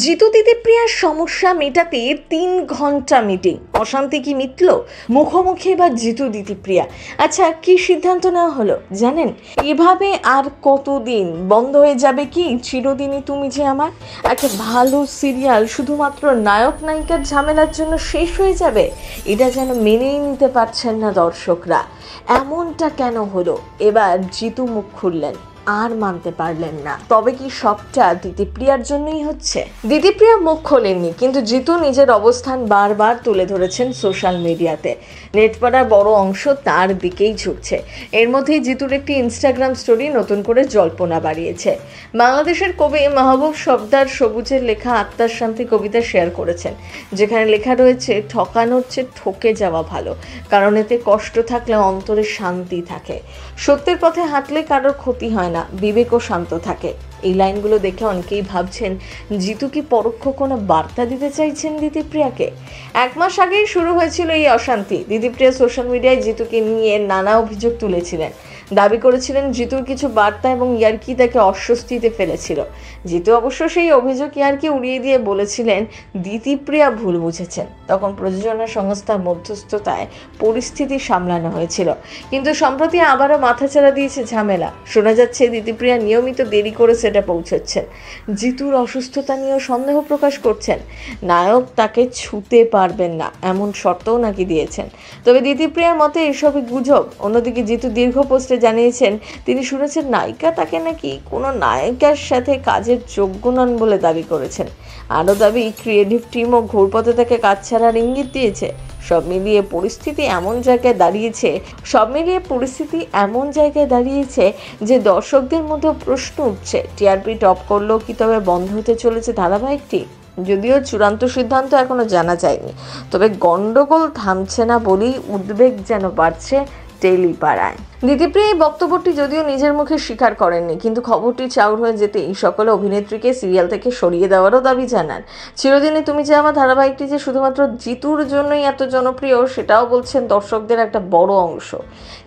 জিতু দিদিপ্রিয়ার সমস্যা মেটাতে 3 ঘন্টা মিটিং। অশান্তি কি মিটল? মুখোমুখি এবার জিতু দিদিপ্রিয়া। আচ্ছা, কি সিদ্ধান্ত নেওয়া হলো জানেন? এভাবে আর কতদিন বন্ধ হয়ে যাবে কি চিরদিনই তুমি যে আমার? একটা ভালো সিরিয়াল শুধুমাত্র নায়ক নায়িকার ঝামেলার জন্য শেষ হয়ে যাবে? এটা যেন মেনেই নিতে পারছেন না দর্শকরা। এমনটা কেন হলো? এবার জিতু মুখ খুললেন, আর মানতে পারলেন না। তবে কি সবটা দিদিপ্রিয়ার জন্যই হচ্ছে? দিদিপ্রিয়া মুখ খোলেননি, কিন্তু জিতু নিজের অবস্থান বারবার তুলে ধরেছেন সোশ্যাল মিডিয়াতে। নেটপাড়ার বড় অংশ তার দিকেই ঝুঁকছে। এর মধ্যেই জিতুর একটি ইনস্টাগ্রাম স্টোরি নতুন করে জল্পনা বাড়িয়েছে। বাংলাদেশের কবি মাহবুব সফদার সবুজের লেখা আত্মার শান্তি কবিতা শেয়ার করেছেন, যেখানে লেখা রয়েছে, ঠকানোর চেয়ে ঠকে যাওয়া ভালো, কারণ এতে কষ্ট থাকলে অন্তরে শান্তি থাকে। সত্যের পথে হাঁটলে কারোর ক্ষতি হয় না, বিবেকও শান্ত থাকে। এই লাইনগুলো দেখে অনেকেই ভাবছেন, জিতু কি পরোক্ষ কোনো বার্তা দিতে চাইছেন দিদিপ্রিয়াকে? 1 মাস আগেই শুরু হয়েছিল এই অশান্তি। দিদিপ্রিয়া সোশ্যাল মিডিয়ায় জিতুকে নিয়ে নানা অভিযোগ তুলেছিলেন। দাবি করেছিলেন জিতুর কিছু বার্তা এবং ইয়ার্কি তাকে অস্বস্তিতে ফেলেছিল। জিতু অবশ্য সেই অভিযোগ ইয়ার্কি উড়িয়ে দিয়ে বলেছিলেন দিদিপ্রিয়া ভুল বুঝেছেন। তখন প্রযোজনা সংস্থার মধ্যস্থতায় পরিস্থিতি সামলানো হয়েছিল। কিন্তু সম্প্রতি আবারও মাথাচাড়া দিয়েছে ঝামেলা। শোনা যাচ্ছে দিদিপ্রিয়া নিয়মিত দেরি করে সেটা পৌঁছচ্ছেন। জিতুর অসুস্থতা নিয়েও সন্দেহ প্রকাশ করছেন। নায়ক তাকে ছুতে পারবেন না এমন শর্তও নাকি দিয়েছেন। তবে দিদিপ্রিয়ার মতে এসবই গুজব। অন্যদিকে জিতু দীর্ঘ পোস্টে জানিয়েছেন, তিনি শুনেছেন নায়িকা তাকে নাকি কোনো নায়িকার সাথে কাজের যোগ্য নন বলে দাবি করেছেন। আরও দাবি, ক্রিয়েটিভ টিমও ঘুরপথে তাকে কাজ ছাড়ার ইঙ্গিত দিয়েছে। সব মিলিয়ে পরিস্থিতি এমন জায়গায় দাঁড়িয়েছে যে দর্শকদের মধ্যে প্রশ্ন উঠছে, টিআরপি টপ করলেও কি তবে বন্ধ হতে চলেছে ধারাবাহিকটি? যদিও চূড়ান্ত সিদ্ধান্ত এখনো জানা যায়নি, তবে গন্ডগোল থামছে না বলেই উদ্বেগ যেন বাড়ছে টেলিপাড়ায়। দিদিপ্রিয়া এই বক্তব্যটি যদিও নিজের মুখে স্বীকার করেননি, কিন্তু খবরটি চাউর হয়ে যেতে এই সকল অভিনেত্রীকে সিরিয়াল থেকে সরিয়ে দেওয়ারও দাবি জানান। চিরদিনই তুমি যে আমার ধারাবাহিকটি যে শুধুমাত্র জিতুর জন্যই এত জনপ্রিয়, সেটাও বলছেন দর্শকদের একটা বড় অংশ।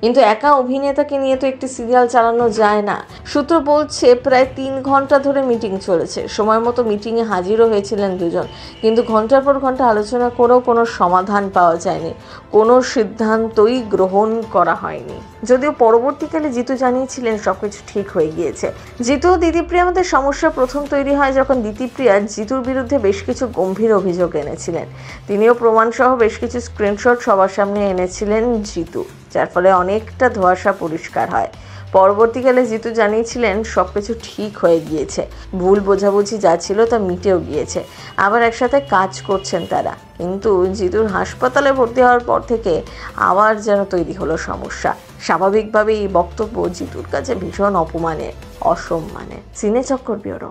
কিন্তু একা অভিনেতাকে নিয়ে তো একটি সিরিয়াল চালানো যায় না। সূত্র বলছে, প্রায় 3 ঘন্টা ধরে মিটিং চলেছে। সময় মতো মিটিংয়ে হাজিরও হয়েছিলেন দুজন, কিন্তু ঘন্টার পর ঘন্টা আলোচনা করেও কোনো সমাধান পাওয়া যায়নি, কোনো সিদ্ধান্তই গ্রহণ করা হয়নি। যদিও পরবর্তীকালে জিতু জানিয়েছিলেন সবকিছু ঠিক হয়ে গিয়েছে। জিতু ও দিদিপ্রিয়ার মধ্যে সমস্যা প্রথম তৈরি হয় যখন দিদিপ্রিয়া জিতুর বিরুদ্ধে বেশ কিছু গম্ভীর অভিযোগ এনেছিলেন। তিনিও প্রমাণসহ বেশ কিছু স্ক্রিনশট সবার সামনে এনেছিলেন জিতু, যার ফলে অনেকটা ধোঁয়াশা পরিষ্কার হয়। পরবর্তীকালে জিতু জানিয়েছিলেন সবকিছু ঠিক হয়ে গিয়েছে, ভুল বোঝাবুঝি যা ছিল তা মিটেও গিয়েছে, আবার একসাথে কাজ করছেন তারা। কিন্তু জিতুর হাসপাতালে ভর্তি হওয়ার পর থেকে আবার যেন তৈরি হলো সমস্যা। স্বাভাবিকভাবে এই বক্তব্য জিতুর কাছে ভীষণ অপমানের, অসম্মানের। সিনে চক্কর ব্যুরো।